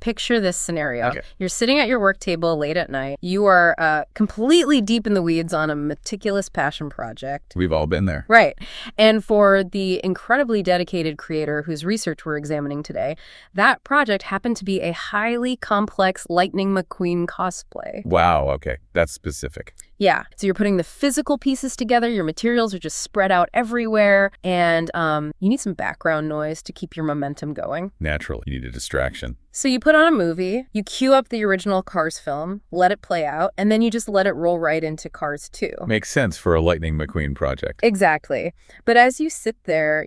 Picture this scenario. Okay. You're sitting at your work table late at night. You are completely deep in the weeds on a meticulous passion project. We've all been there. Right. And for the incredibly dedicated creator whose research we're examining today, that project happened to be a highly complex Lightning McQueen cosplay. Wow, okay. That's specific. Yeah. So you're putting the physical pieces together, your materials are just spread out everywhere, and you need some background noise to keep your momentum going. Naturally, you need a distraction. So you put on a movie, you cue up the original Cars film, let it play out, and then you just let it roll right into Cars 2. Makes sense for a Lightning McQueen project. Exactly. But as you sit there,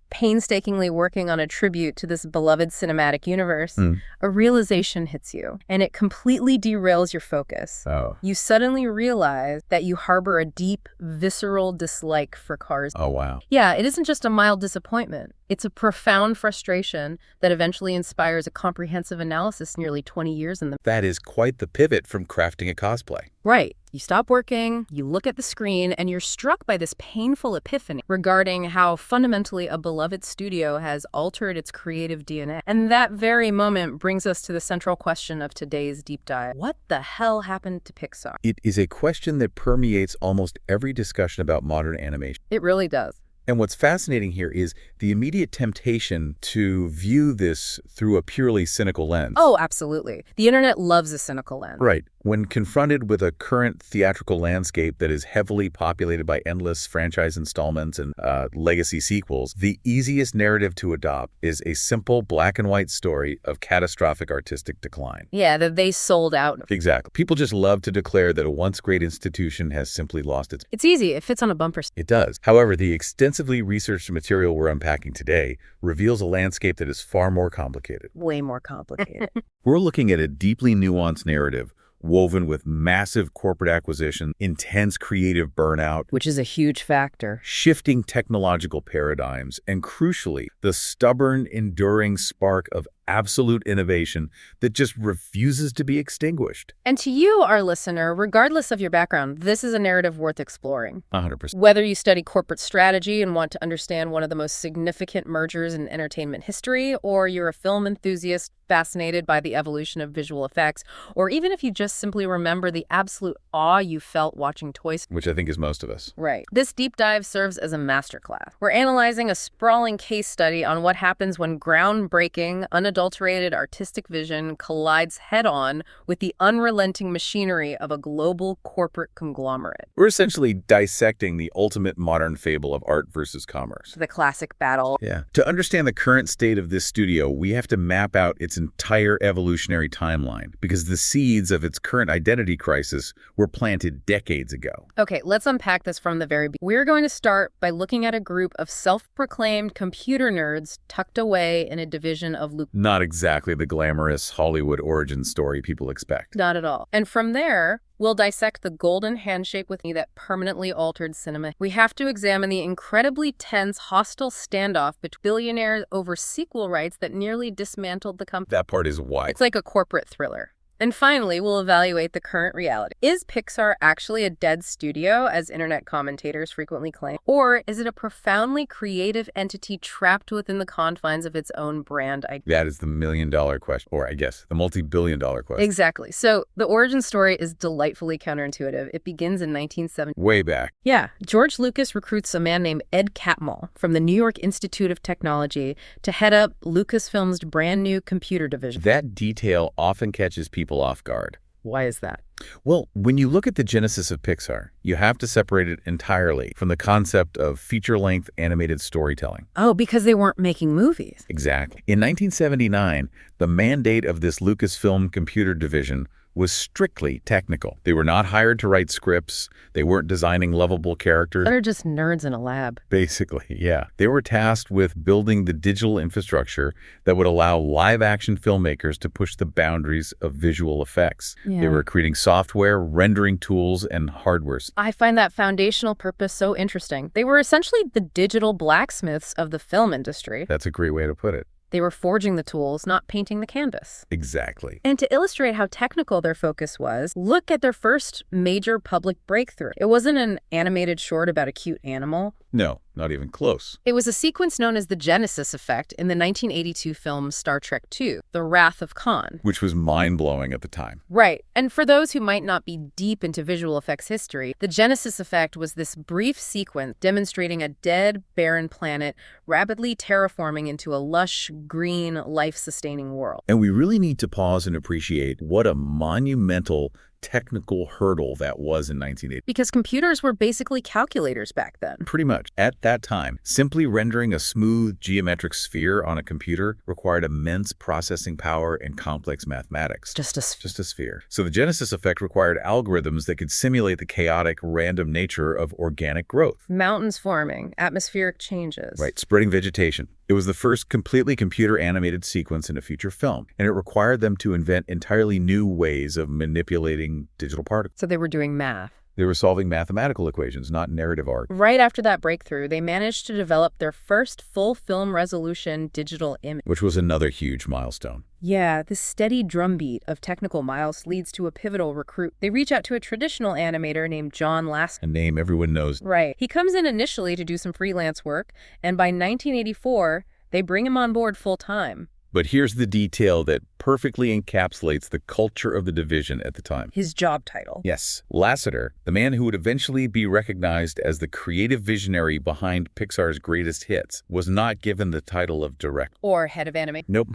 painstakingly working on a tribute to this beloved cinematic universe, a realization hits you, and it completely derails your focus. Oh. You suddenly realize that you harbor a deep, visceral dislike for Cars. Oh, wow. Yeah, it isn't just a mild disappointment. It's a profound frustration that eventually inspires a comprehensive analysis nearly 20 years in the... That is quite the pivot from crafting a cosplay. Right. You stop working, you look at the screen, and you're struck by this painful epiphany regarding how fundamentally a beloved studio has altered its creative DNA. And that very moment brings us to the central question of today's deep dive. What the hell happened to Pixar? It is a question that permeates almost every discussion about modern animation. It really does. And what's fascinating here is the immediate temptation to view this through a purely cynical lens. Oh, absolutely. The internet loves a cynical lens. Right. When confronted with a current theatrical landscape that is heavily populated by endless franchise installments and legacy sequels, the easiest narrative to adopt is a simple black and white story of catastrophic artistic decline. Yeah, that they sold out. Exactly. People just love to declare that a once great institution has simply lost its... It's easy. It fits on a bumper sticker. It does. However, the extensively researched material we're unpacking today reveals a landscape that is far more complicated. Way more complicated. We're looking at a deeply nuanced narrative woven with massive corporate acquisition, intense creative burnout, Which is a huge factor. shifting technological paradigms, and crucially, the stubborn, enduring spark of absolute innovation that just refuses to be extinguished. And to you, our listener, regardless of your background, this is a narrative worth exploring. 100%. Whether you study corporate strategy and want to understand one of the most significant mergers in entertainment history, or you're a film enthusiast fascinated by the evolution of visual effects, or even if you just simply remember the absolute awe you felt watching Toy Story. Which I think is most of us. Right. This deep dive serves as a masterclass. We're analyzing a sprawling case study on what happens when groundbreaking, unadulterated artistic vision collides head-on with the unrelenting machinery of a global corporate conglomerate. We're essentially dissecting the ultimate modern fable of art versus commerce. The classic battle. Yeah. To understand the current state of this studio, we have to map out its entire evolutionary timeline, because the seeds of its current identity crisis were planted decades ago. Okay, let's unpack this from the very beginning. We're going to start by looking at a group of self-proclaimed computer nerds tucked away in a division of Not exactly the glamorous Hollywood origin story people expect. Not at all. And from there, we'll dissect the golden handshake with me that permanently altered cinema. We have to examine the incredibly tense, hostile standoff between billionaires over sequel rights that nearly dismantled the company. That part is why. It's like a corporate thriller. And finally, we'll evaluate the current reality. Is Pixar actually a dead studio, as internet commentators frequently claim? Or is it a profoundly creative entity trapped within the confines of its own brand idea? That is the million-dollar question, or I guess the multi-billion-dollar question. Exactly. So the origin story is delightfully counterintuitive. It begins in 1970. Way back. Yeah. George Lucas recruits a man named Ed Catmull from the New York Institute of Technology to head up Lucasfilm's brand new computer division. That detail often catches people off guard. Why is that? Well, when you look at the genesis of Pixar, you have to separate it entirely from the concept of feature-length animated storytelling. Oh, because they weren't making movies. Exactly. In 1979, the mandate of this Lucasfilm computer division was strictly technical. They were not hired to write scripts. They weren't designing lovable characters. They're just nerds in a lab. Basically, yeah. They were tasked with building the digital infrastructure that would allow live-action filmmakers to push the boundaries of visual effects. Yeah. They were creating software, rendering tools, and hardware. I find that foundational purpose so interesting. They were essentially the digital blacksmiths of the film industry. That's a great way to put it. They were forging the tools, not painting the canvas. Exactly. And to illustrate how technical their focus was, look at their first major public breakthrough. It wasn't an animated short about a cute animal. No, Not even close. It was a sequence known as the Genesis effect in the 1982 film Star Trek II, The Wrath of Khan. Which was mind-blowing at the time. Right. And for those who might not be deep into visual effects history, the Genesis effect was this brief sequence demonstrating a dead, barren planet rapidly terraforming into a lush, green, life-sustaining world. And we really need to pause and appreciate what a monumental technical hurdle that was in 1980. Because computers were basically calculators back then. Pretty much. At that time, simply rendering a smooth geometric sphere on a computer required immense processing power and complex mathematics. Just a sphere. So the Genesis effect required algorithms that could simulate the chaotic, random nature of organic growth. Mountains forming, atmospheric changes. Right, spreading vegetation. It was the first completely computer-animated sequence in a feature film, and it required them to invent entirely new ways of manipulating digital particles. So they were doing math. They were solving mathematical equations, not narrative art. Right after that breakthrough, they managed to develop their first full film resolution digital image. Which was another huge milestone. Yeah, this steady drumbeat of technical miles leads to a pivotal recruit. They reach out to a traditional animator named John Lasseter. A name everyone knows. Right. He comes in initially to do some freelance work, and by 1984, they bring him on board full-time. But here's the detail that perfectly encapsulates the culture of the division at the time. His job title. Yes. Lasseter, the man who would eventually be recognized as the creative visionary behind Pixar's greatest hits, was not given the title of director. Or head of animation. Nope.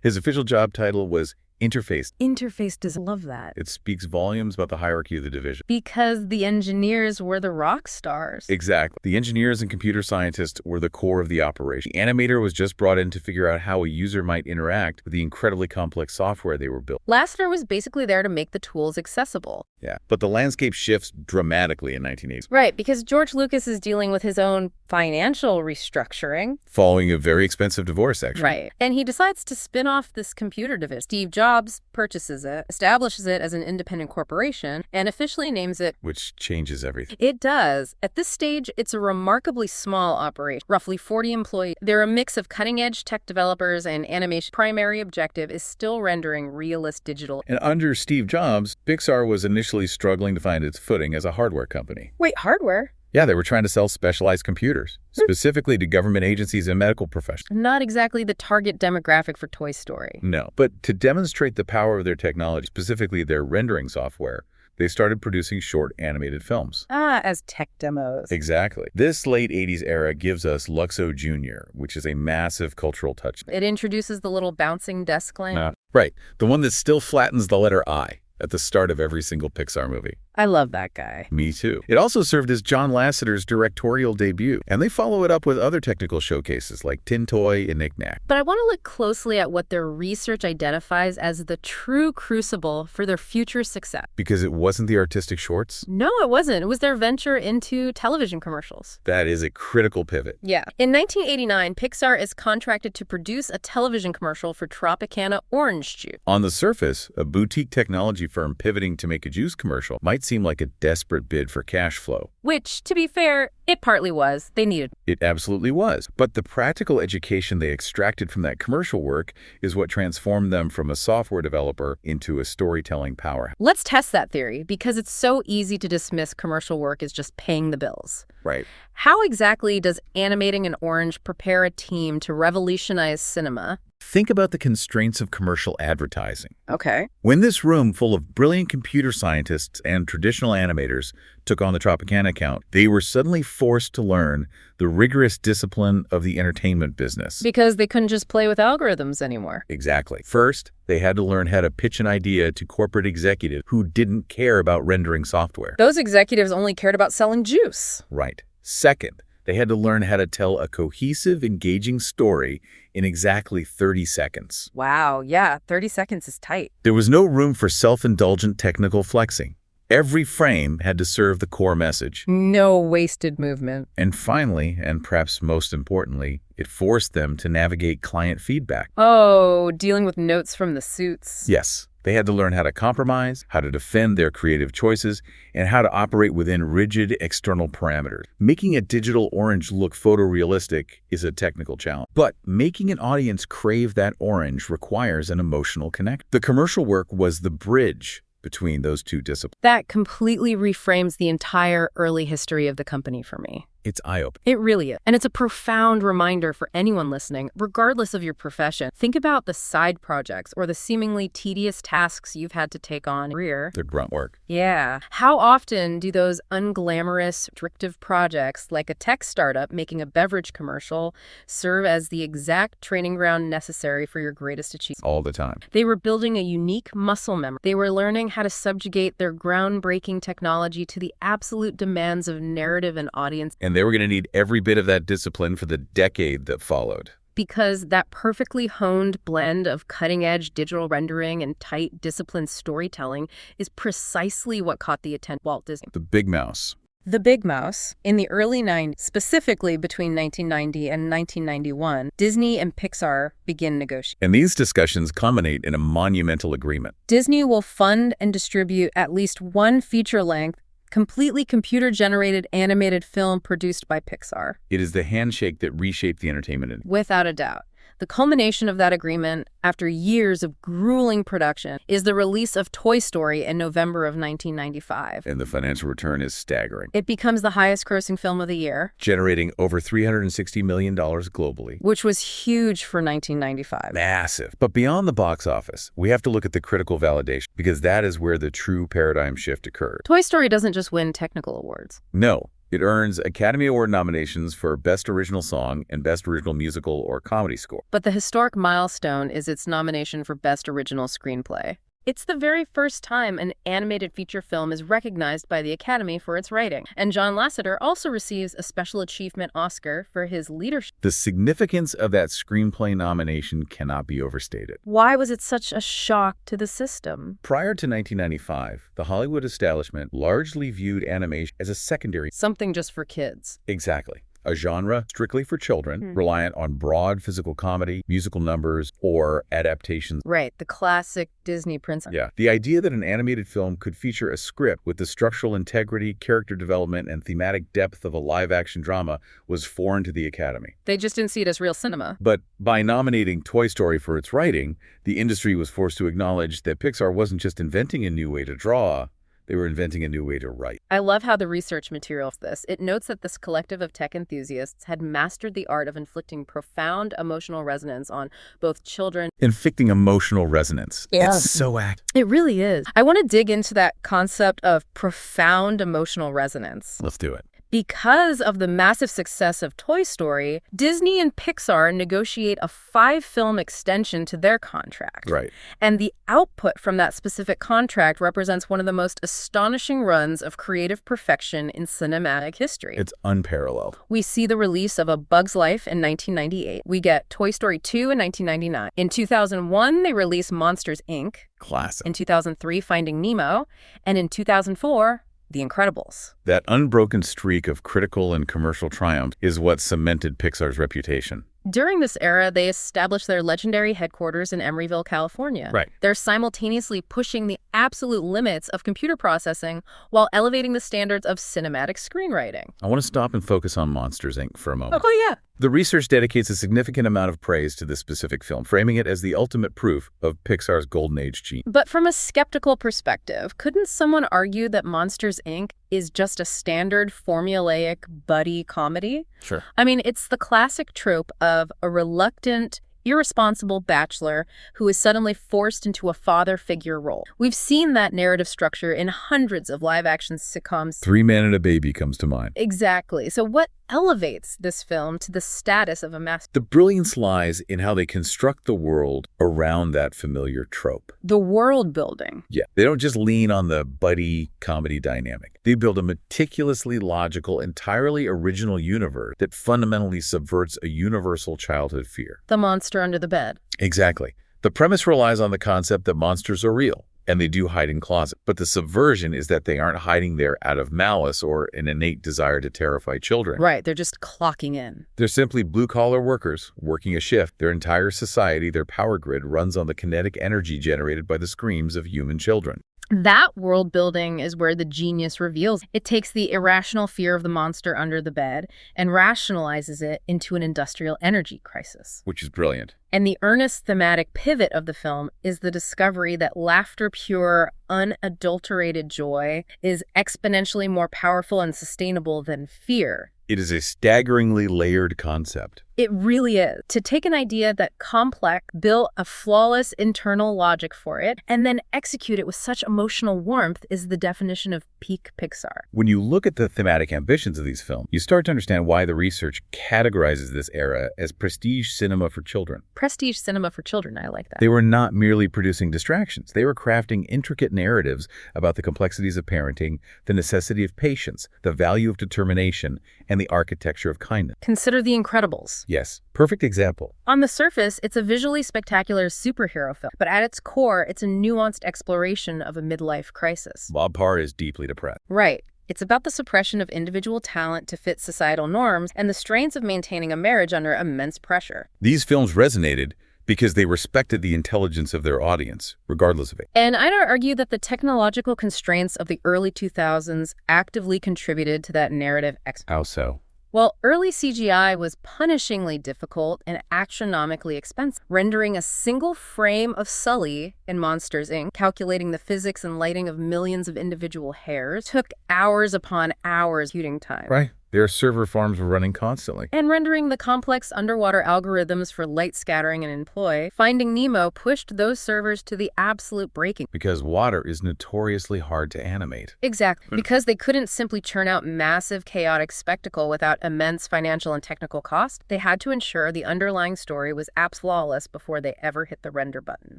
His official job title was interface. Interface does love that. It speaks volumes about the hierarchy of the division. Because the engineers were the rock stars. Exactly. The engineers and computer scientists were the core of the operation. The animator was just brought in to figure out how a user might interact with the incredibly complex software they were built. Lasseter was basically there to make the tools accessible. Yeah, but the landscape shifts dramatically in 1980s. Right, because George Lucas is dealing with his own financial restructuring. Following a very expensive divorce, actually. Right. And he decides to spin off this computer division. Steve Jobs purchases it, establishes it as an independent corporation, and officially names it... Which changes everything. It does. At this stage, it's a remarkably small operation, roughly 40 employees. They're a mix of cutting-edge tech developers and animation. Primary objective is still rendering realist digital. And under Steve Jobs, Pixar was initially struggling to find its footing as a hardware company. Wait, hardware? Yeah, they were trying to sell specialized computers, specifically to government agencies and medical professionals. Not exactly the target demographic for Toy Story. No, but to demonstrate the power of their technology, specifically their rendering software, they started producing short animated films. As tech demos. Exactly. This late 80s era gives us Luxo Jr., which is a massive cultural touch. It introduces the little bouncing desk lamp. Right, the one that still flattens the letter I at the start of every single Pixar movie. I love that guy. Me too. It also served as John Lasseter's directorial debut, and they follow it up with other technical showcases like Tin Toy and Knick Knack. But I want to look closely at what their research identifies as the true crucible for their future success. Because it wasn't the artistic shorts? No, it wasn't. It was their venture into television commercials. That is a critical pivot. Yeah. In 1989, Pixar is contracted to produce a television commercial for Tropicana orange juice. On the surface, a boutique technology firm pivoting to make a juice commercial might seem like a desperate bid for cash flow. Which, to be fair, it partly was. They needed. It absolutely was. But the practical education they extracted from that commercial work is what transformed them from a software developer into a storytelling powerhouse. Let's test that theory, because it's so easy to dismiss commercial work as just paying the bills. Right. How exactly does animating an orange prepare a team to revolutionize cinema? Think about the constraints of commercial advertising. Okay. When this room full of brilliant computer scientists and traditional animators took on the Tropicana account, they were suddenly forced to learn the rigorous discipline of the entertainment business. Because they couldn't just play with algorithms anymore. Exactly. First, they had to learn how to pitch an idea to corporate executives who didn't care about rendering software. Those executives only cared about selling juice. Right. Second, they had to learn how to tell a cohesive, engaging story in exactly 30 seconds. Wow, yeah, 30 seconds is tight. There was no room for self-indulgent technical flexing. Every frame had to serve the core message. No wasted movement. And finally, and perhaps most importantly, it forced them to navigate client feedback. Oh, dealing with notes from the suits. Yes. They had to learn how to compromise, how to defend their creative choices, and how to operate within rigid external parameters. Making a digital orange look photorealistic is a technical challenge, but making an audience crave that orange requires an emotional connect. The commercial work was the bridge between those two disciplines. That completely reframes the entire early history of the company for me. It's eye-opening. It really is. And it's a profound reminder for anyone listening, regardless of your profession. Think about the side projects or the seemingly tedious tasks you've had to take on in your career. The grunt work. Yeah. How often do those unglamorous, restrictive projects, like a tech startup making a beverage commercial, serve as the exact training ground necessary for your greatest achievement? All the time. They were building a unique muscle memory. They were learning how to subjugate their groundbreaking technology to the absolute demands of narrative and audience. And they were going to need every bit of that discipline for the decade that followed. Because that perfectly honed blend of cutting-edge digital rendering and tight, disciplined storytelling is precisely what caught the attention of Walt Disney. The big mouse. The Big Mouse. In the early 90s, specifically between 1990 and 1991, Disney and Pixar begin negotiating. And these discussions culminate in a monumental agreement. Disney will fund and distribute at least one feature-length, completely computer-generated animated film produced by Pixar. It is the handshake that reshaped the entertainment industry. Without a doubt. The culmination of that agreement, after years of grueling production, is the release of Toy Story in November of 1995. And the financial return is staggering. It becomes the highest-grossing film of the year, Generating over $360 million globally. which was huge for 1995. Massive. But beyond the box office, we have to look at the critical validation, because that is where the true paradigm shift occurred. Toy Story doesn't just win technical awards. No. It earns Academy Award nominations for Best Original Song and Best Original Musical or Comedy Score. But the historic milestone is its nomination for Best Original Screenplay. It's the very first time an animated feature film is recognized by the Academy for its writing. And John Lasseter also receives a Special Achievement Oscar for his leadership. The significance of that screenplay nomination cannot be overstated. Why was it such a shock to the system? Prior to 1995, the Hollywood establishment largely viewed animation as a secondary. Something just for kids. Exactly. A genre strictly for children, reliant on broad physical comedy, musical numbers, or adaptations. Right, the classic Disney princess. Yeah. The idea that an animated film could feature a script with the structural integrity, character development, and thematic depth of a live-action drama was foreign to the Academy. They just didn't see it as real cinema. But by nominating Toy Story for its writing, the industry was forced to acknowledge that Pixar wasn't just inventing a new way to draw, they were inventing a new way to write. I love how the research material of this. It notes that this collective of tech enthusiasts had mastered the art of inflicting profound emotional resonance on both children. Inflicting emotional resonance. Yeah. It's so active. It really is. I want to dig into that concept of profound emotional resonance. Let's do it. Because of the massive success of Toy Story, Disney and Pixar negotiate a 5-film extension to their contract. Right. And the output from that specific contract represents one of the most astonishing runs of creative perfection in cinematic history. It's unparalleled. We see the release of A Bug's Life in 1998. We get Toy Story 2 in 1999. In 2001, they release Monsters, Inc. Classic. In 2003, Finding Nemo. And in 2004, The Incredibles. That unbroken streak of critical and commercial triumph is what cemented Pixar's reputation. During this era, they established their legendary headquarters in Emeryville, California. Right. They're simultaneously pushing the absolute limits of computer processing while elevating the standards of cinematic screenwriting. I want to stop and focus on Monsters, Inc. for a moment. Oh, yeah. The research dedicates a significant amount of praise to this specific film, framing it as the ultimate proof of Pixar's golden age gene. But from a skeptical perspective, couldn't someone argue that Monsters, Inc. is just a standard formulaic buddy comedy? Sure. I mean, it's the classic trope of a reluctant, irresponsible bachelor who is suddenly forced into a father figure role. We've seen that narrative structure in hundreds of live-action sitcoms. 3 Men and a Baby comes to mind. Exactly. So what elevates this film to the status of a masterpiece? The brilliance lies in how they construct the world around that familiar trope. The world building. Yeah, they don't just lean on the buddy comedy dynamic. They build a meticulously logical, entirely original universe that fundamentally subverts a universal childhood fear. The monster under the bed. Exactly. The premise relies on the concept that monsters are real, and they do hide in closets. But the subversion is that they aren't hiding there out of malice or an innate desire to terrify children. Right, they're just clocking in. They're simply blue-collar workers working a shift. Their entire society, their power grid, runs on the kinetic energy generated by the screams of human children. That world building is where the genius reveals. It takes the irrational fear of the monster under the bed and rationalizes it into an industrial energy crisis. Which is brilliant. And the earnest thematic pivot of the film is the discovery that laughter-pure, unadulterated joy is exponentially more powerful and sustainable than fear. It is a staggeringly layered concept. It really is. To take an idea that complex, built a flawless internal logic for it, and then execute it with such emotional warmth is the definition of peak Pixar. When you look at the thematic ambitions of these films, you start to understand why the research categorizes this era as prestige cinema for children. Prestige cinema for children, I like that. They were not merely producing distractions. They were crafting intricate narratives about the complexities of parenting, the necessity of patience, the value of determination, and the architecture of kindness. Consider The Incredibles. Yes, perfect example. On the surface, it's a visually spectacular superhero film, but at its core, it's a nuanced exploration of a midlife crisis. Bob Parr is deeply depressed. Right. It's about the suppression of individual talent to fit societal norms and the strains of maintaining a marriage under immense pressure. These films resonated because they respected the intelligence of their audience, regardless of it. And I'd argue that the technological constraints of the early 2000s actively contributed to that narrative. How so? Well, early CGI was punishingly difficult and astronomically expensive. Rendering a single frame of Sully in Monsters, Inc., calculating the physics and lighting of millions of individual hairs, took hours upon hours computing time. Right. Their server farms were running constantly. And rendering the complex underwater algorithms for light scattering and employ, Finding Nemo pushed those servers to the absolute breaking. Because water is notoriously hard to animate. Exactly. Because they couldn't simply churn out massive, chaotic spectacle without immense financial and technical cost, they had to ensure the underlying story was flawless before they ever hit the render button.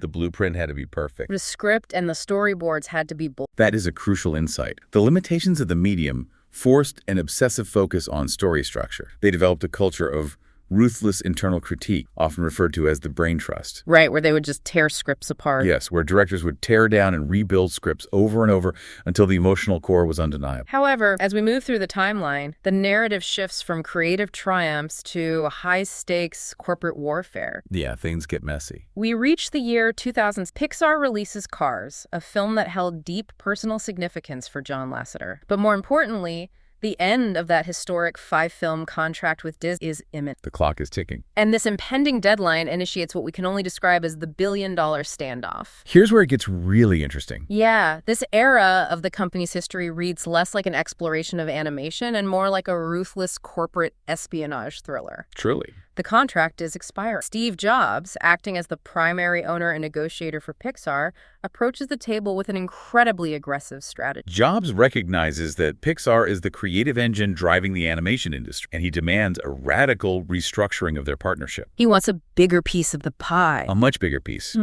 The blueprint had to be perfect. The script and the storyboards had to be bold. That is a crucial insight. The limitations of the medium forced an obsessive focus on story structure. They developed a culture of ruthless internal critique, often referred to as the brain trust. Right, where they would just tear scripts apart. Yes, where directors would tear down and rebuild scripts over and over until the emotional core was undeniable. However, as we move through the timeline, the narrative shifts from creative triumphs to high-stakes corporate warfare. Yeah, things get messy. We reach the year 2000. Pixar releases Cars, a film that held deep personal significance for John Lasseter. But more importantly, the end of that historic 5-film contract with Disney is imminent. The clock is ticking. And this impending deadline initiates what we can only describe as the billion-dollar standoff. Here's where it gets really interesting. Yeah, this era of the company's history reads less like an exploration of animation and more like a ruthless corporate espionage thriller. Truly. The contract is expiring. Steve Jobs, acting as the primary owner and negotiator for Pixar, approaches the table with an incredibly aggressive strategy. Jobs recognizes that Pixar is the creative engine driving the animation industry, and he demands a radical restructuring of their partnership. He wants a bigger piece of the pie. A much bigger piece.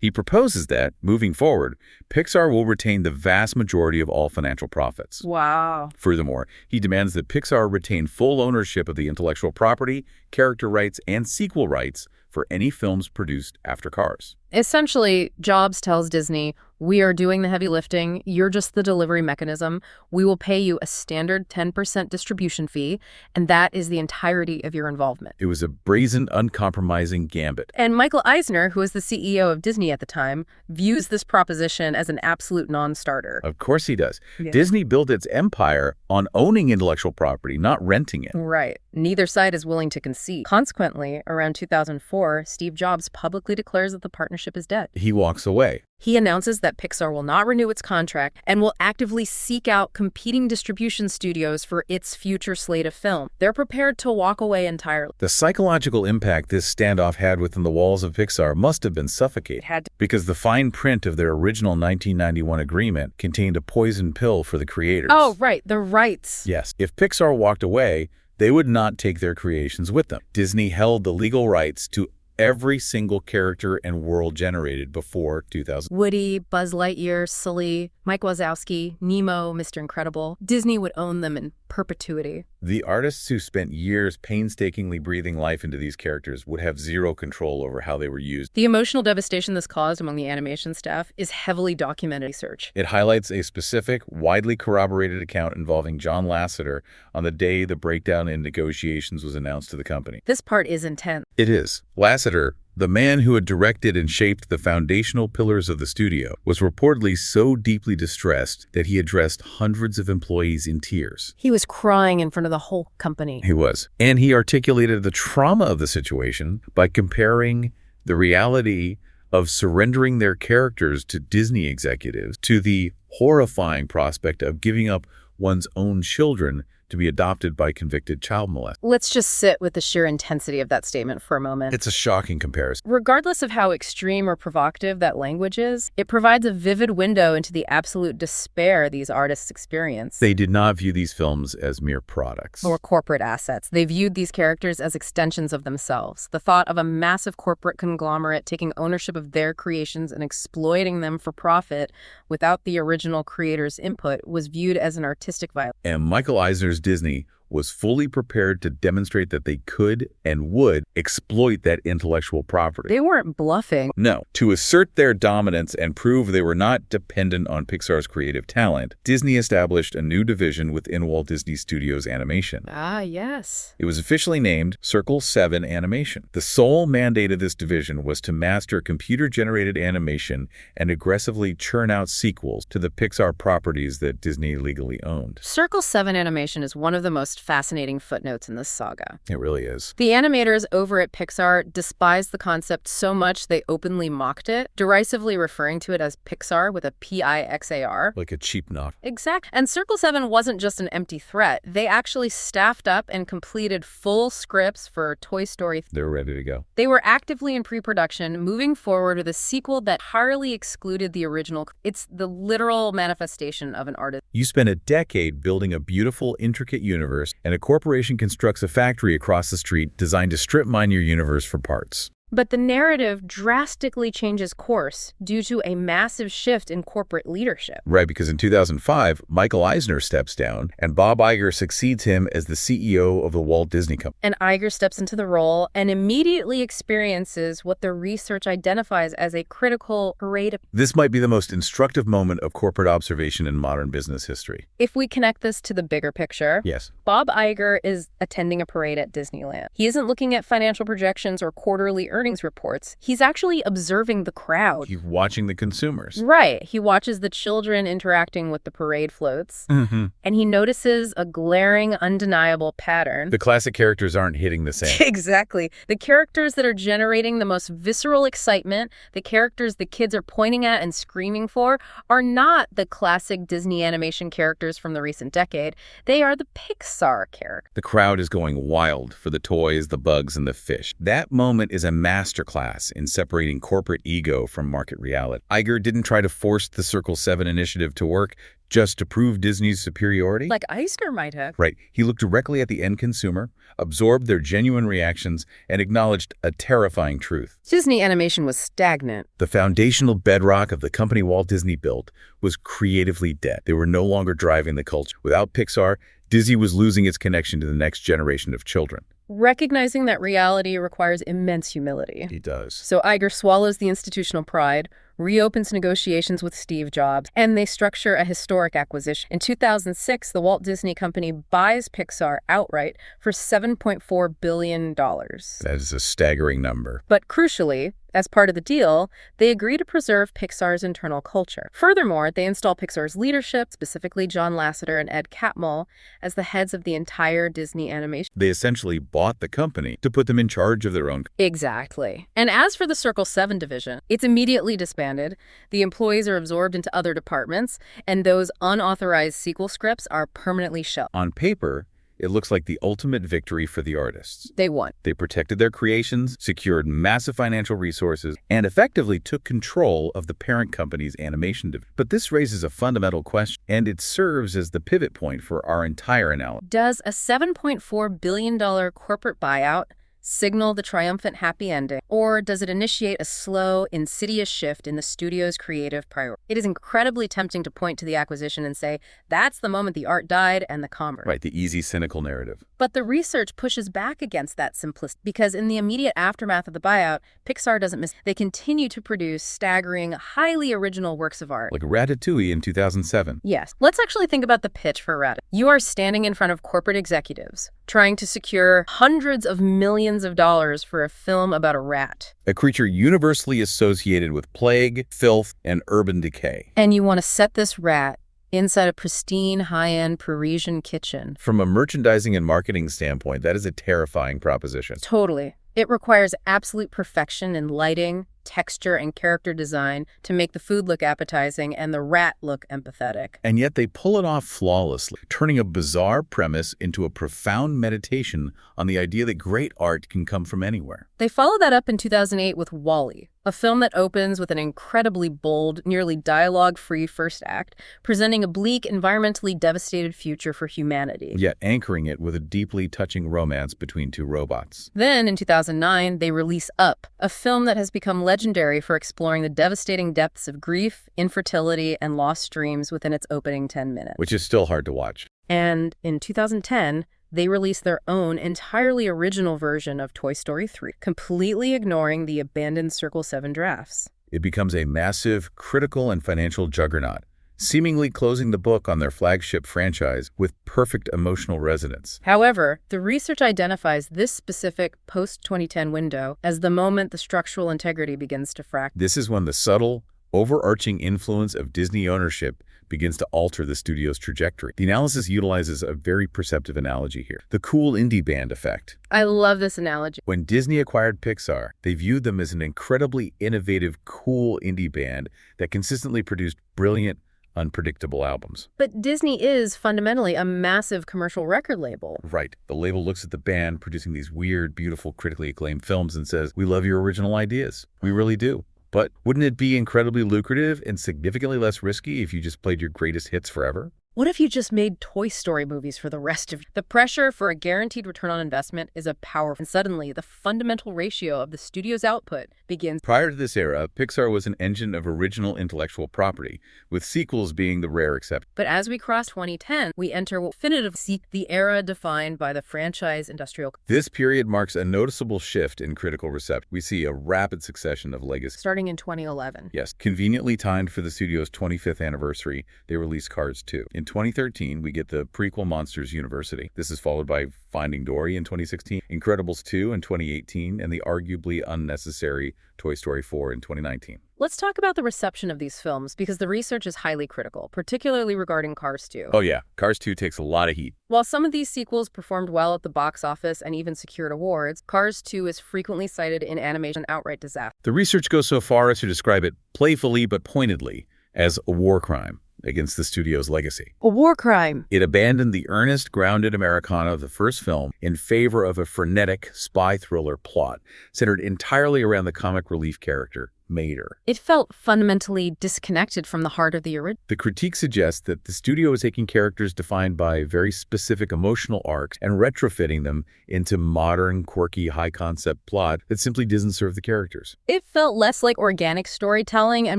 He proposes that, moving forward, Pixar will retain the vast majority of all financial profits. Wow. Furthermore, he demands that Pixar retain full ownership of the intellectual property, character rights, and sequel rights for any films produced after Cars. Essentially, Jobs tells Disney, we are doing the heavy lifting, you're just the delivery mechanism, we will pay you a standard 10% distribution fee, and that is the entirety of your involvement. It was a brazen, uncompromising gambit. And Michael Eisner, who was the CEO of Disney at the time, views this proposition as an absolute non-starter. Of course he does. Yeah. Disney built its empire on owning intellectual property, not renting it. Right. Neither side is willing to concede. Consequently, around 2004, Steve Jobs publicly declares that the partnership is dead. He walks away. He announces that Pixar will not renew its contract and will actively seek out competing distribution studios for its future slate of film. They're prepared to walk away entirely. The psychological impact this standoff had within the walls of Pixar must have been suffocating. It had to. Because the fine print of their original 1991 agreement contained a poison pill for the creators. Oh, right, the rights. Yes. If Pixar walked away, they would not take their creations with them. Disney held the legal rights to every single character and world generated before 2000. Woody, Buzz Lightyear, Sully, Mike Wazowski, Nemo, Mr. Incredible. Disney would own them in perpetuity. The artists who spent years painstakingly breathing life into these characters would have zero control over how they were used. The emotional devastation this caused among the animation staff is heavily documented research. It highlights a specific, widely corroborated account involving John Lasseter on the day the breakdown in negotiations was announced to the company. This part is intense. It is. Lasseter, the man who had directed and shaped the foundational pillars of the studio, was reportedly so deeply distressed that he addressed hundreds of employees in tears. He was crying in front of the whole company. He was. And he articulated the trauma of the situation by comparing the reality of surrendering their characters to Disney executives to the horrifying prospect of giving up one's own children to be adopted by convicted child molesters. Let's just sit with the sheer intensity of that statement for a moment. It's a shocking comparison. Regardless of how extreme or provocative that language is, it provides a vivid window into the absolute despair these artists experience. They did not view these films as mere products. Or corporate assets. They viewed these characters as extensions of themselves. The thought of a massive corporate conglomerate taking ownership of their creations and exploiting them for profit without the original creator's input was viewed as an artistic violation. And Michael Eisner's Disney was fully prepared to demonstrate that they could and would exploit that intellectual property. They weren't bluffing. No. To assert their dominance and prove they were not dependent on Pixar's creative talent, Disney established a new division within Walt Disney Studios Animation. Ah, yes. It was officially named Circle 7 Animation. The sole mandate of this division was to master computer-generated animation and aggressively churn out sequels to the Pixar properties that Disney legally owned. Circle 7 Animation is one of the most fascinating footnotes in this saga. It really is. The animators over at Pixar despised the concept so much they openly mocked it, derisively referring to it as Pixar with a P-I-X-A-R. Like a cheap knock. Exact. And Circle 7 wasn't just an empty threat. They actually staffed up and completed full scripts for Toy Story. They were ready to go. They were actively in pre-production, moving forward with a sequel that entirely excluded the original. It's the literal manifestation of an artist. You spend a decade building a beautiful, intricate universe, and a corporation constructs a factory across the street designed to strip mine your universe for parts. But the narrative drastically changes course due to a massive shift in corporate leadership. Right, because in 2005, Michael Eisner steps down, and Bob Iger succeeds him as the CEO of the Walt Disney Company. And Iger steps into the role and immediately experiences what the research identifies as a critical parade. This might be the most instructive moment of corporate observation in modern business history. If we connect this to the bigger picture, yes, Bob Iger is attending a parade at Disneyland. He isn't looking at financial projections or quarterly earnings reports. He's actually observing the crowd. He's watching the consumers. Right. He watches the children interacting with the parade floats, and he notices a glaring, undeniable pattern. The classic characters aren't hitting the same. Exactly. The characters that are generating the most visceral excitement, the characters the kids are pointing at and screaming for, are not the classic Disney animation characters from the recent decade. They are the Pixar characters. The crowd is going wild for the toys, the bugs, and the fish. That moment is a masterclass in separating corporate ego from market reality. Iger didn't try to force the Circle 7 initiative to work just to prove Disney's superiority. Like Eisner might have. Right. He looked directly at the end consumer, absorbed their genuine reactions, and acknowledged a terrifying truth. Disney animation was stagnant. The foundational bedrock of the company Walt Disney built was creatively dead. They were no longer driving the culture. Without Pixar, Disney was losing its connection to the next generation of children. Recognizing that reality requires immense humility. He does. So Iger swallows the institutional pride, reopens negotiations with Steve Jobs, and they structure a historic acquisition. In 2006, the Walt Disney Company buys Pixar outright for $7.4 billion. That is a staggering number. But crucially, as part of the deal, they agree to preserve Pixar's internal culture. Furthermore, they install Pixar's leadership, specifically John Lasseter and Ed Catmull, as the heads of the entire Disney animation. They essentially bought the company to put them in charge of their own. Exactly. And as for the Circle 7 division, it's immediately disbanded. The employees are absorbed into other departments, and those unauthorized sequel scripts are permanently shelved. On paper, it looks like the ultimate victory for the artists. They won. They protected their creations, secured massive financial resources, and effectively took control of the parent company's animation division. But this raises a fundamental question, and it serves as the pivot point for our entire analysis. Does a $7.4 billion corporate buyout signal the triumphant happy ending, or does it initiate a slow, insidious shift in the studio's creative priority? It is incredibly tempting to point to the acquisition and say, that's the moment the art died and the commerce. Right, the easy, cynical narrative. But the research pushes back against that simplicity, because in the immediate aftermath of the buyout, Pixar doesn't miss. They continue to produce staggering, highly original works of art. Like Ratatouille in 2007. Yes. Let's actually think about the pitch for Ratatouille. You are standing in front of corporate executives, trying to secure hundreds of millions of dollars for a film about a rat. A creature universally associated with plague, filth, and urban decay. And you want to set this rat inside a pristine, high-end Parisian kitchen. From a merchandising and marketing standpoint, that is a terrifying proposition. Totally. It requires absolute perfection in lighting, texture and character design to make the food look appetizing and the rat look empathetic. And yet they pull it off flawlessly, turning a bizarre premise into a profound meditation on the idea that great art can come from anywhere. They followed that up in 2008 with Wall-E, a film that opens with an incredibly bold, nearly dialogue-free first act, presenting a bleak, environmentally devastated future for humanity. Yet anchoring it with a deeply touching romance between two robots. Then, in 2009, they release Up, a film that has become legendary for exploring the devastating depths of grief, infertility, and lost dreams within its opening 10 minutes. Which is still hard to watch. And in 2010, they released their own entirely original version of Toy Story 3, completely ignoring the abandoned Circle 7 drafts. It becomes a massive, critical, and financial juggernaut, seemingly closing the book on their flagship franchise with perfect emotional resonance. However, the research identifies this specific post-2010 window as the moment the structural integrity begins to fracture. This is when the subtle, overarching influence of Disney ownership begins to alter the studio's trajectory. The analysis utilizes a very perceptive analogy here, the cool indie band effect. I love this analogy. When Disney acquired Pixar, they viewed them as an incredibly innovative, cool indie band that consistently produced brilliant, unpredictable albums. But Disney is fundamentally a massive commercial record label. Right. The label looks at the band producing these weird, beautiful, critically acclaimed films and says, "We love your original ideas. We really do. But wouldn't it be incredibly lucrative and significantly less risky if you just played your greatest hits forever?" What if you just made Toy Story movies for the rest of you? The pressure for a guaranteed return on investment is a powerful, and suddenly the fundamental ratio of the studio's output begins. Prior to this era, Pixar was an engine of original intellectual property, with sequels being the rare exception. But as we cross 2010, we enter what definitively the era defined by the franchise industrial. This period marks a noticeable shift in critical reception. We see a rapid succession of legacy. Starting in 2011. Yes, conveniently timed for the studio's 25th anniversary, they released Cars 2. In 2013, we get the prequel Monsters University. This is followed by Finding Dory in 2016, Incredibles 2 in 2018, and the arguably unnecessary Toy Story 4 in 2019. Let's talk about the reception of these films because the research is highly critical, particularly regarding Cars 2. Oh yeah, Cars 2 takes a lot of heat. While some of these sequels performed well at the box office and even secured awards, Cars 2 is frequently cited in animation outright disaster. The research goes so far as to describe it playfully but pointedly as a war crime against the studio's legacy. A war crime. It abandoned the earnest, grounded Americana of the first film in favor of a frenetic spy thriller plot centered entirely around the comic relief character, Mater. It felt fundamentally disconnected from the heart of the original. The critique suggests that the studio is taking characters defined by very specific emotional arcs and retrofitting them into modern, quirky, high-concept plot that simply doesn't serve the characters. It felt less like organic storytelling and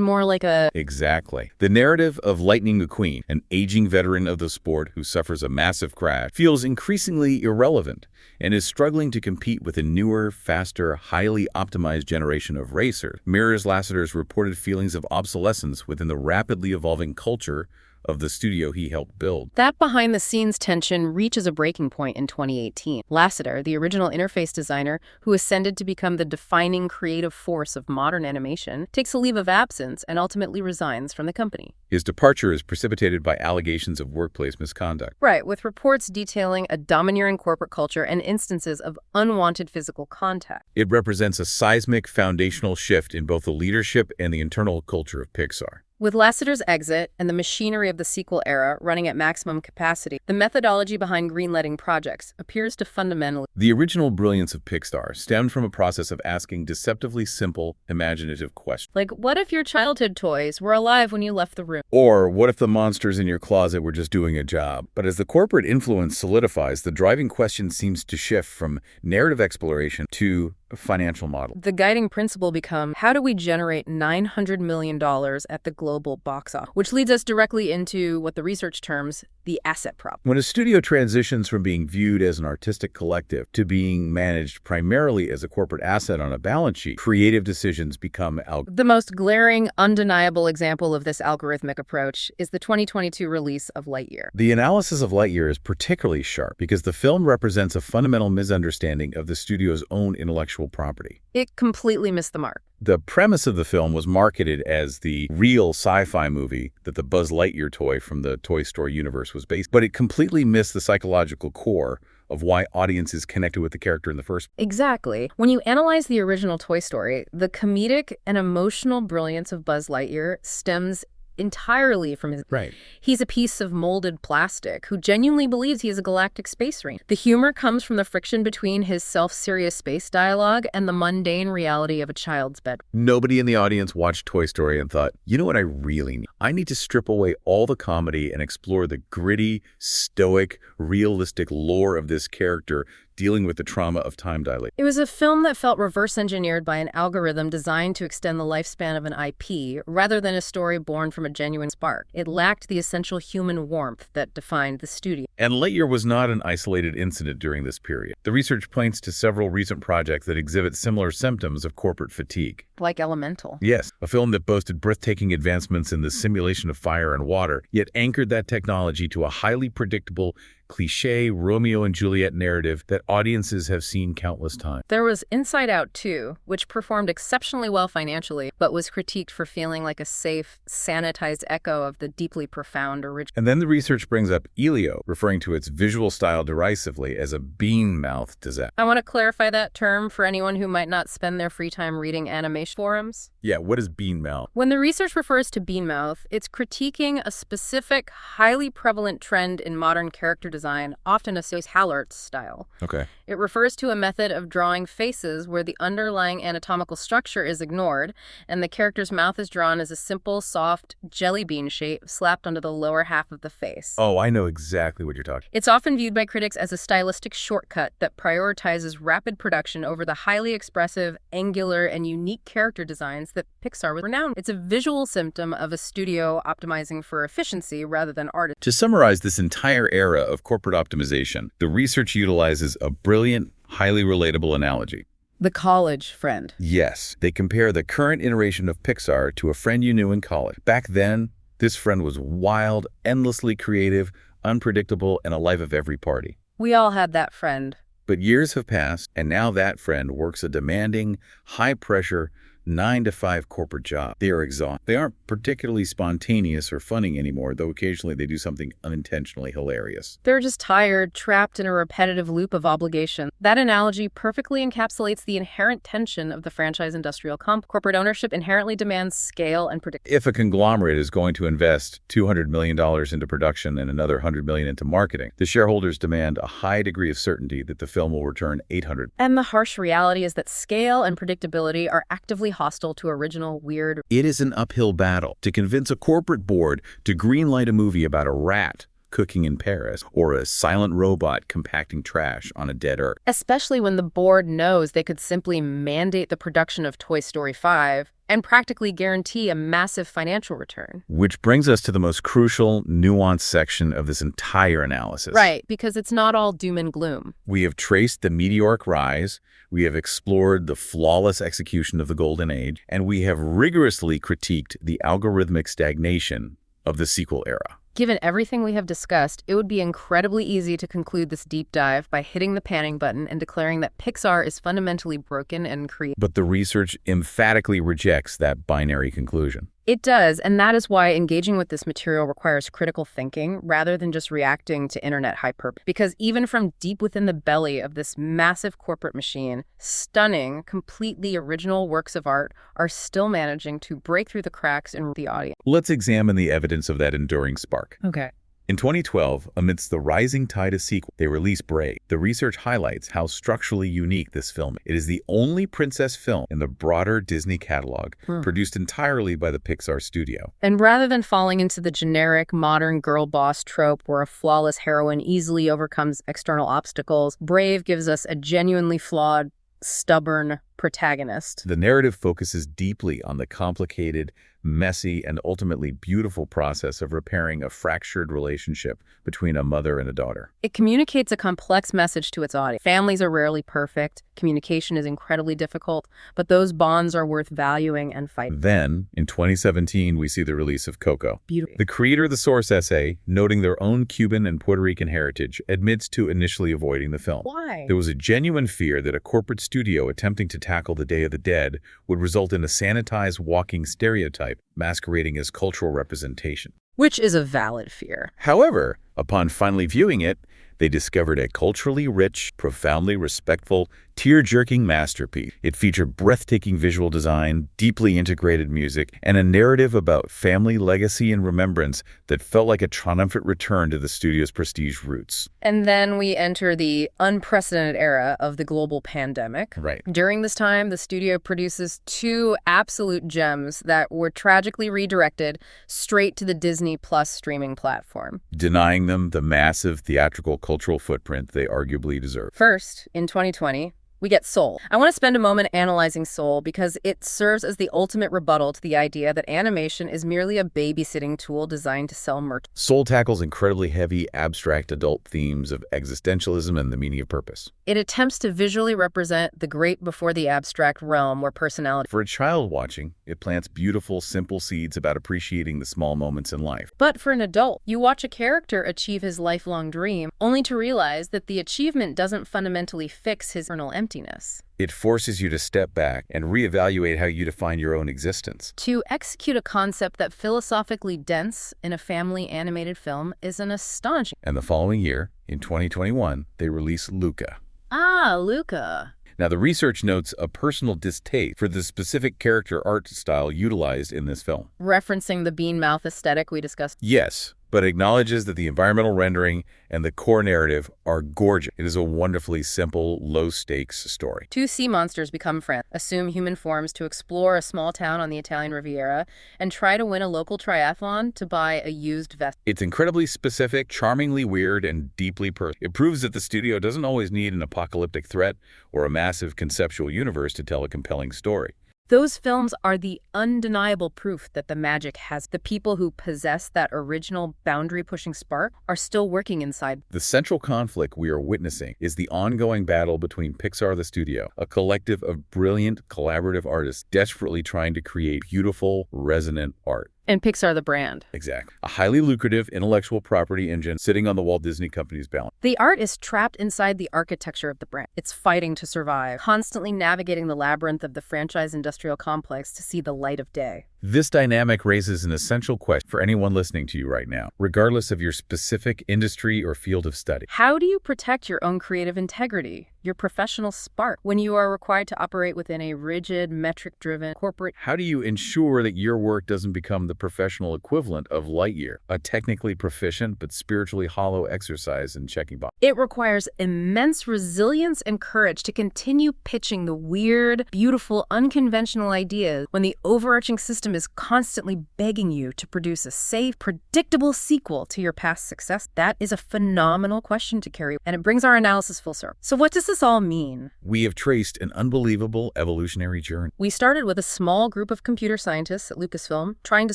more like a... Exactly. The narrative of Lightning McQueen, an aging veteran of the sport who suffers a massive crash, feels increasingly irrelevant and is struggling to compete with a newer, faster, highly optimized generation of racers. Mirrors Lasseter's reported feelings of obsolescence within the rapidly evolving culture of the studio he helped build. That behind-the-scenes tension reaches a breaking point in 2018. Lasseter, the original interface designer who ascended to become the defining creative force of modern animation, takes a leave of absence and ultimately resigns from the company. His departure is precipitated by allegations of workplace misconduct. Right, with reports detailing a domineering corporate culture and instances of unwanted physical contact. It represents a seismic foundational shift in both the leadership and the internal culture of Pixar. With Lasseter's exit and the machinery of the sequel era running at maximum capacity, the methodology behind greenlighting projects appears to fundamentally... The original brilliance of Pixar stemmed from a process of asking deceptively simple, imaginative questions. Like, what if your childhood toys were alive when you left the room? Or what if the monsters in your closet were just doing a job? But as the corporate influence solidifies, the driving question seems to shift from narrative exploration to a financial model. The guiding principle becomes, how do we generate $900 million at the global box office? Which leads us directly into what the research terms the asset problem. When a studio transitions from being viewed as an artistic collective to being managed primarily as a corporate asset on a balance sheet, creative decisions become The most glaring, undeniable example of this algorithmic approach is the 2022 release of Lightyear. The analysis of Lightyear is particularly sharp because the film represents a fundamental misunderstanding of the studio's own intellectual property. It completely missed the mark. The premise of the film was marketed as the real sci-fi movie that the Buzz Lightyear toy from the Toy Story universe was based, but it completely missed the psychological core of why audiences connected with the character in the first place. Exactly. When you analyze the original Toy Story, the comedic and emotional brilliance of Buzz Lightyear stems entirely from his... Right. He's a piece of molded plastic who genuinely believes he is a galactic space ranger. The humor comes from the friction between his self-serious space dialogue and the mundane reality of a child's bed. Nobody in the audience watched Toy Story and thought, you know what I really need? I need to strip away all the comedy and explore the gritty, stoic, realistic lore of this character dealing with the trauma of time dilation. It was a film that felt reverse-engineered by an algorithm designed to extend the lifespan of an IP, rather than a story born from a genuine spark. It lacked the essential human warmth that defined the studio. And Lightyear was not an isolated incident during this period. The research points to several recent projects that exhibit similar symptoms of corporate fatigue. Like Elemental. Yes, a film that boasted breathtaking advancements in the simulation of fire and water, yet anchored that technology to a highly predictable, cliché Romeo and Juliet narrative that audiences have seen countless times. There was Inside Out 2, which performed exceptionally well financially, but was critiqued for feeling like a safe, sanitized echo of the deeply profound original. And then the research brings up Elio, referring to its visual style derisively as a bean-mouthed disaster. I want to clarify that term for anyone who might not spend their free time reading animation forums. Yeah, what is bean-mouth? When the research refers to bean mouth, it's critiquing a specific, highly prevalent trend in modern character design, often associated with Hallert's style. Okay. It refers to a method of drawing faces where the underlying anatomical structure is ignored, and the character's mouth is drawn as a simple, soft, jelly bean shape slapped onto the lower half of the face. Oh, I know exactly what you're talking about. It's often viewed by critics as a stylistic shortcut that prioritizes rapid production over the highly expressive, angular, and unique character designs that Pixar was renowned. It's a visual symptom of a studio optimizing for efficiency rather than art. To summarize this entire era of corporate optimization, the research utilizes a brilliant, highly relatable analogy. The college friend. Yes, they compare the current iteration of Pixar to a friend you knew in college. Back then, this friend was wild, endlessly creative, unpredictable, and a life of every party. We all had that friend. But years have passed, and now that friend works a demanding, high-pressure, 9-to-5 corporate job. They are exhausted. They aren't particularly spontaneous or funny anymore, though occasionally they do something unintentionally hilarious. They're just tired, trapped in a repetitive loop of obligation. That analogy perfectly encapsulates the inherent tension of the franchise industrial complex. Corporate ownership inherently demands scale and predictability. If a conglomerate is going to invest $200 million into production and another $100 million into marketing, the shareholders demand a high degree of certainty that the film will return $800. And the harsh reality is that scale and predictability are actively hostile to original, weird... It is an uphill battle to convince a corporate board to greenlight a movie about a rat cooking in Paris or a silent robot compacting trash on a dead Earth. Especially when the board knows they could simply mandate the production of Toy Story 5 and practically guarantee a massive financial return. Which brings us to the most crucial, nuanced section of this entire analysis. Right, because it's not all doom and gloom. We have traced the meteoric rise, we have explored the flawless execution of the Golden Age, and we have rigorously critiqued the algorithmic stagnation of the sequel era. Given everything we have discussed, it would be incredibly easy to conclude this deep dive by hitting the panic button and declaring that Pixar is fundamentally broken and creative. But the research emphatically rejects that binary conclusion. It does, and that is why engaging with this material requires critical thinking rather than just reacting to internet hyperbole. Because even from deep within the belly of this massive corporate machine, stunning, completely original works of art are still managing to break through the cracks in the audience. Let's examine the evidence of that enduring spark. Okay. In 2012, amidst the rising tide of sequels, they released Brave. The research highlights how structurally unique this film is. It is the only princess film in the broader Disney catalog, produced entirely by the Pixar studio. And rather than falling into the generic modern girl boss trope where a flawless heroine easily overcomes external obstacles, Brave gives us a genuinely flawed, stubborn protagonist. The narrative focuses deeply on the complicated, messy, and ultimately beautiful process of repairing a fractured relationship between a mother and a daughter. It communicates a complex message to its audience. Families are rarely perfect, communication is incredibly difficult, but those bonds are worth valuing and fighting. Then, in 2017, we see the release of Coco. Beautiful. The creator of the source essay, noting their own Cuban and Puerto Rican heritage, admits to initially avoiding the film. Why? There was a genuine fear that a corporate studio attempting to tackle the Day of the Dead would result in a sanitized walking stereotype masquerading as cultural representation. Which is a valid fear. However, upon finally viewing it, They discovered a culturally rich, profoundly respectful, tear-jerking masterpiece. It featured breathtaking visual design, deeply integrated music, and a narrative about family legacy and remembrance that felt like a triumphant return to the studio's prestige roots. And then we enter the unprecedented era of the global pandemic. Right. During this time, the studio produces two absolute gems that were tragically redirected straight to the Disney Plus streaming platform, Denying them the massive theatrical cultural footprint they arguably deserve. First, in 2020, we get Soul. I want to spend a moment analyzing Soul because it serves as the ultimate rebuttal to the idea that animation is merely a babysitting tool designed to sell merch. Soul tackles incredibly heavy, abstract adult themes of existentialism and the meaning of purpose. It attempts to visually represent the great before the abstract realm where personality. For a child watching, it plants beautiful, simple seeds about appreciating the small moments in life. But for an adult, you watch a character achieve his lifelong dream, only to realize that the achievement doesn't fundamentally fix his internal emptiness. It forces you to step back and reevaluate how you define your own existence. To execute a concept that philosophically dense in a family animated film is an astonishing. And the following year, in 2021, they released Luca. Ah, Luca. Now, the research notes a personal distaste for the specific character art style utilized in this film. Referencing the bean mouth aesthetic we discussed. Yes, but acknowledges that the environmental rendering and the core narrative are gorgeous. It is a wonderfully simple, low-stakes story. Two sea monsters become friends, assume human forms to explore a small town on the Italian Riviera, and try to win a local triathlon to buy a used vessel. It's incredibly specific, charmingly weird, and deeply personal. It proves that the studio doesn't always need an apocalyptic threat or a massive conceptual universe to tell a compelling story. Those films are the undeniable proof that the magic has. The people who possess that original boundary-pushing spark are still working inside. The central conflict we are witnessing is the ongoing battle between Pixar the studio, a collective of brilliant, collaborative artists desperately trying to create beautiful, resonant art. And Pixar the brand. Exactly. A highly lucrative intellectual property engine sitting on the Walt Disney Company's balance. The art is trapped inside the architecture of the brand. It's fighting to survive, constantly navigating the labyrinth of the franchise industrial complex to see the light of day. This dynamic raises an essential question for anyone listening to you right now, regardless of your specific industry or field of study. How do you protect your own creative integrity, your professional spark, when you are required to operate within a rigid, metric-driven corporate? How do you ensure that your work doesn't become the professional equivalent of Lightyear, a technically proficient but spiritually hollow exercise in checking boxes? It requires immense resilience and courage to continue pitching the weird, beautiful, unconventional ideas when the overarching system is constantly begging you to produce a safe, predictable sequel to your past success. That is a phenomenal question to carry, and it brings our analysis full circle. So what does this all mean? We have traced an unbelievable evolutionary journey. We started with a small group of computer scientists at Lucasfilm trying to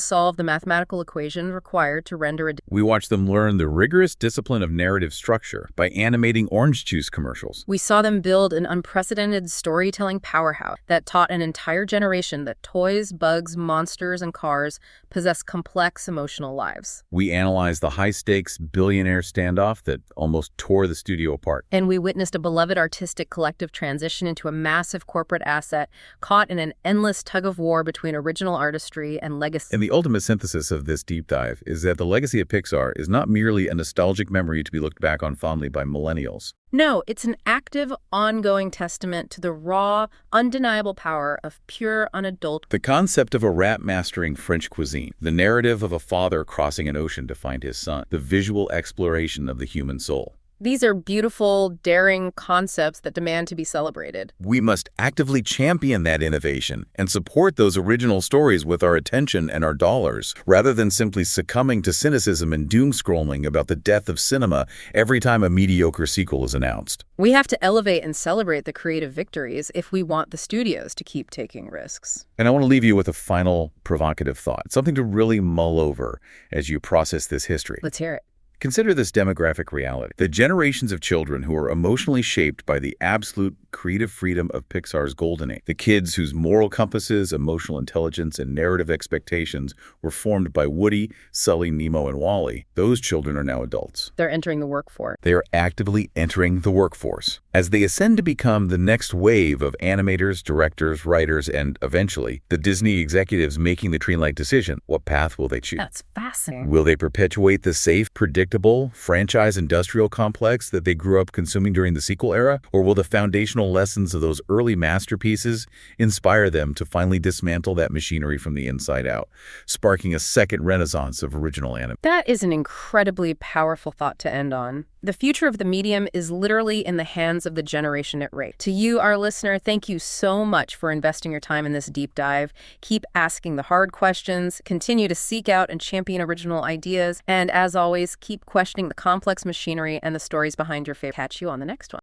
solve the mathematical equation required to render a... We watched them learn the rigorous discipline of narrative structure by animating orange juice commercials. We saw them build an unprecedented storytelling powerhouse that taught an entire generation that toys, bugs, monsters, and cars possess complex emotional lives. We analyzed the high-stakes billionaire standoff that almost tore the studio apart. And we witnessed a beloved artistic collective transition into a massive corporate asset caught in an endless tug-of-war between original artistry and legacy. And the ultimate synthesis of this deep dive is that the legacy of Pixar is not merely a nostalgic memory to be looked back on fondly by millennials. No, it's an active, ongoing testament to the raw, undeniable power of pure, unadulterated. The concept of a rat mastering French cuisine, the narrative of a father crossing an ocean to find his son, the visual exploration of the human soul. These are beautiful, daring concepts that demand to be celebrated. We must actively champion that innovation and support those original stories with our attention and our dollars, rather than simply succumbing to cynicism and doom-scrolling about the death of cinema every time a mediocre sequel is announced. We have to elevate and celebrate the creative victories if we want the studios to keep taking risks. And I want to leave you with a final provocative thought, something to really mull over as you process this history. Let's hear it. Consider this demographic reality. The generations of children who are emotionally shaped by the absolute creative freedom of Pixar's golden age. The kids whose moral compasses, emotional intelligence, and narrative expectations were formed by Woody, Sully, Nemo, and Wall-E. Those children are now adults. They're entering the workforce. They are actively entering the workforce. As they ascend to become the next wave of animators, directors, writers, and eventually, the Disney executives making the dreamlike decision, what path will they choose? That's fascinating. Will they perpetuate the safe, predictable, franchise industrial complex that they grew up consuming during the sequel era? Or will the foundational lessons of those early masterpieces inspire them to finally dismantle that machinery from the inside out, sparking a second renaissance of original anime? That is an incredibly powerful thought to end on. The future of the medium is literally in the hands of the generation it rates. To you, our listener, thank you so much for investing your time in this deep dive. Keep asking the hard questions, continue to seek out and champion original ideas, and as always, keep questioning the complex machinery and the stories behind your favorite. Catch you on the next one.